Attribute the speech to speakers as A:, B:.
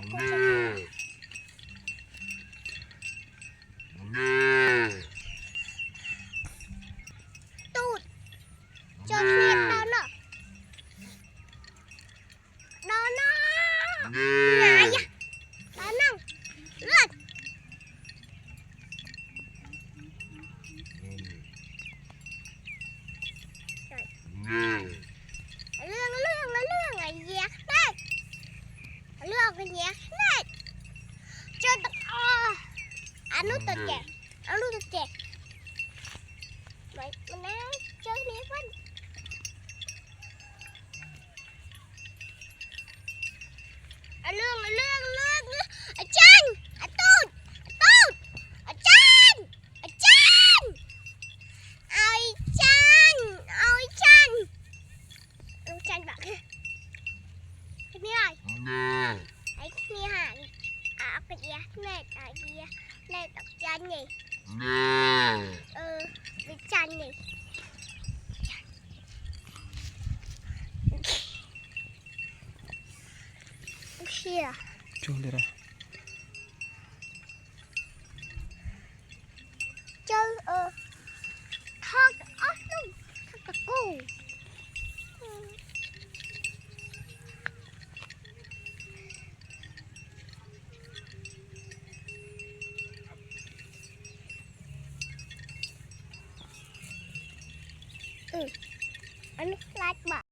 A: ตูดจนเรียนแล้วเนาะนอนนะไงอะตานั่งเลือดเรื่องไอ้แยกได้เรื่องไอ้แยกได้จนตะอันนู้นตะแกไม่มันนั่งเจอนี้ฟันเรื่องอาจารย์ตูดอาจารย์เอาอาจารย์แบบนี่ไรไอ้นี่ห่างกระเดียแม่กระเดียแม่ตกจันนี่เป็นจันนี่เชี่ย
B: Chulera.
A: เจอทอดอ้อนุ่มทอดตะกูอันนี้ลาดบ่